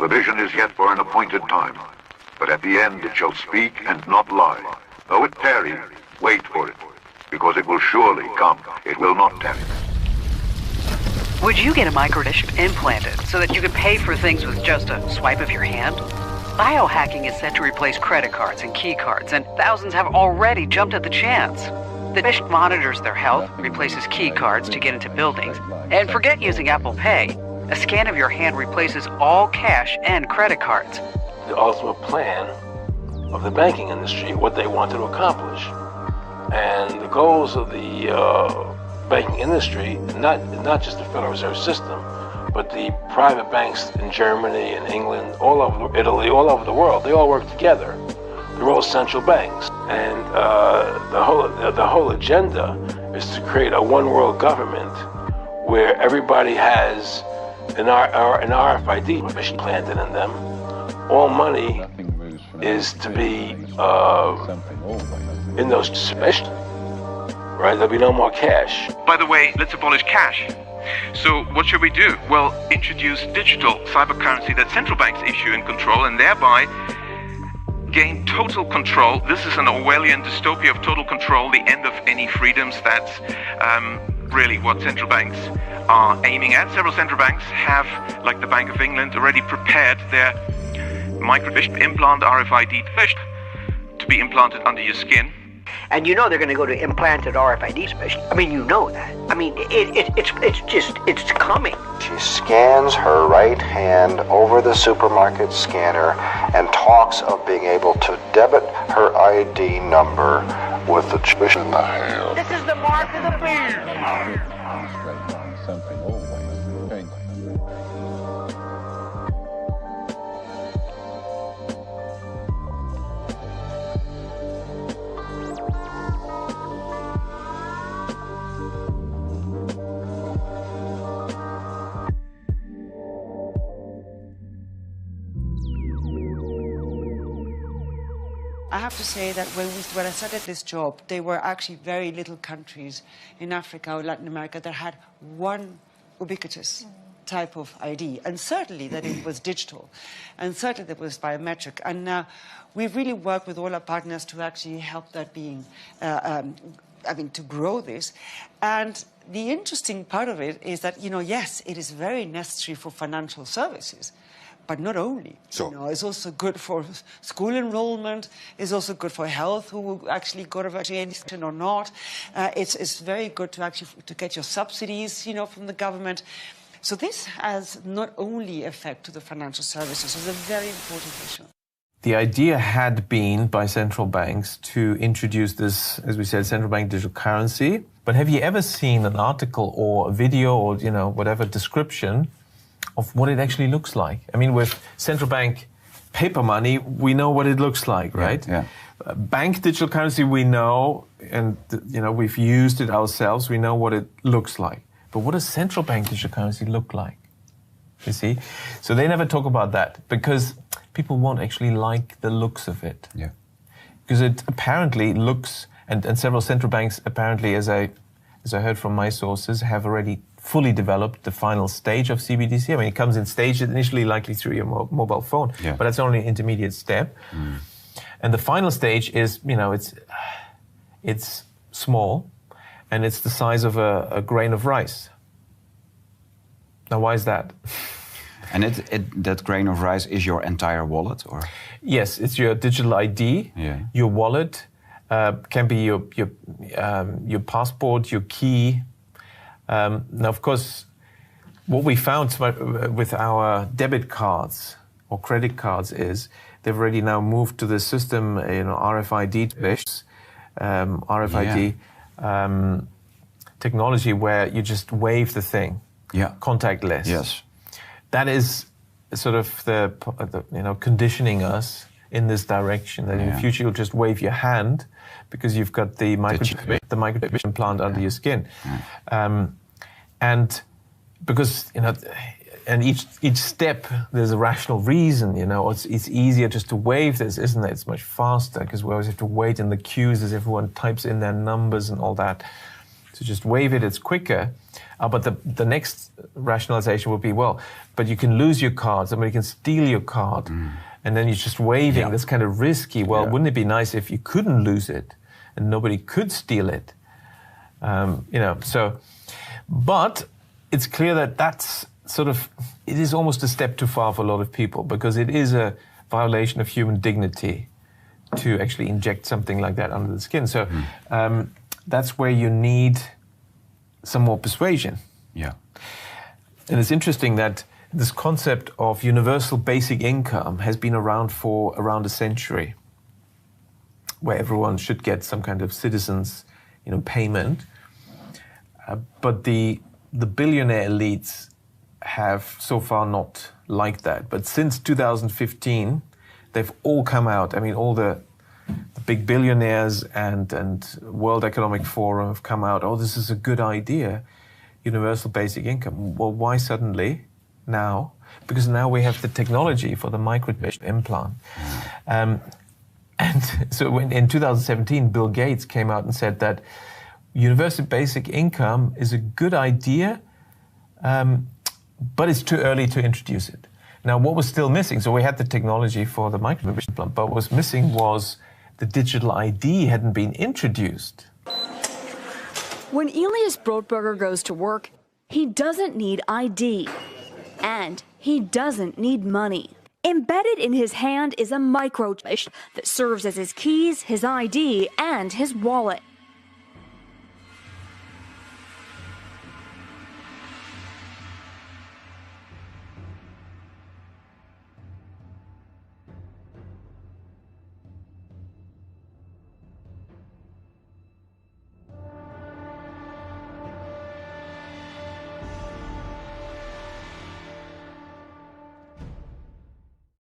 the vision is yet for an appointed time. But at the end it shall speak and not lie. Though it tarry, wait for it, because it will surely come. It will not tarry. Would you get a microchip implanted so that you could pay for things with just a swipe of your hand? Biohacking is set to replace credit cards and key cards, and thousands have already jumped at the chance. The chip monitors their health, replaces key cards to get into buildings, and forget using Apple Pay. A scan of your hand replaces all cash and credit cards. The ultimate plan of the banking industry, what they wanted to accomplish. And the goals of the banking industry, not just the Federal Reserve System, but the private banks in Germany and England, all over Italy, all over the world, they all work together. They're all central banks. And the whole agenda is to create a one world government where everybody has an RFID mission planted in them. All money is to be in those special, right? There'll be no more cash. By the way, let's abolish cash. So what should we do? Well, introduce digital cyber currency that central banks issue and control, and thereby gain total control. This is an Orwellian dystopia of total control, the end of any freedoms. That's really what central banks are aiming at. Several central banks have, like the Bank of England, already prepared their microchip implant RFID to be implanted under your skin. And you know they're going to go to implanted RFID special. I mean, you know that. I mean, it's coming. She scans her right hand over the supermarket scanner and talks of being able to debit her ID number with the chip in the hand. This is the mark of the beast. I have to say that when I started this job, there were actually very little countries in Africa or Latin America that had one ubiquitous type of ID, and certainly that it was digital, and certainly that it was biometric. And we've really worked with all our partners to actually help that being, to grow this. And the interesting part of it is that, yes, it is very necessary for financial services. But not only, it's also good for school enrollment, it's also good for health, who actually got a vaccination or not. It's very good to get your subsidies, from the government. So this has not only effect to the financial services, it's a very important issue. The idea had been by central banks to introduce this, as we said, central bank digital currency. But have you ever seen an article or a video or, whatever description of what it actually looks like? I mean, with central bank paper money, we know what it looks like, right? Yeah. Bank digital currency, we know, and we've used it ourselves. We know what it looks like. But what does central bank digital currency look like? You see? So they never talk about that because people won't actually like the looks of it. Yeah. Because it apparently looks, and several central banks apparently, as I heard from my sources, have already fully developed the final stage of CBDC. I mean, it comes in stages, initially likely through your mobile phone, but that's only an intermediate step. And the final stage is, it's small, and it's the size of a grain of rice. Now, why is that? And that grain of rice is your entire wallet, or? Yes, it's your digital ID, your wallet, can be your passport, your key. Now, of course, what we found with our debit cards or credit cards is they've already now moved to the system, RFID technology where you just wave the thing, contactless. Yes, that is sort of the conditioning us in this direction. That in the future you'll just wave your hand because you've got the microchip implant under your skin. And because, and each step, there's a rational reason, it's easier just to wave this, isn't it? It's much faster because we always have to wait in the queues as everyone types in their numbers and all that. So just waive it, it's quicker. But the next rationalization would be, well, but you can lose your card, somebody can steal your card, and then you're just waiving. That's kind of risky. Well, wouldn't it be nice if you couldn't lose it and nobody could steal it? But it's clear that that's it is almost a step too far for a lot of people, because it is a violation of human dignity to actually inject something like that under the skin. So that's where you need some more persuasion. Yeah. And it's interesting that this concept of universal basic income has been around for around a century, where everyone should get some kind of citizens, payment. But the billionaire elites have so far not liked that. But since 2015, they've all come out. I mean, all the big billionaires and World Economic Forum have come out, oh, this is a good idea, universal basic income. Well, why suddenly now? Because now we have the technology for the microchip implant. And so in 2017, Bill Gates came out and said that universal basic income is a good idea, but it's too early to introduce it. Now, what was still missing? So we had the technology for the microchip implant, but what was missing was the digital ID hadn't been introduced. When Elias Brotberger goes to work, he doesn't need ID, and he doesn't need money. Embedded in his hand is a microchip that serves as his keys, his ID, and his wallet.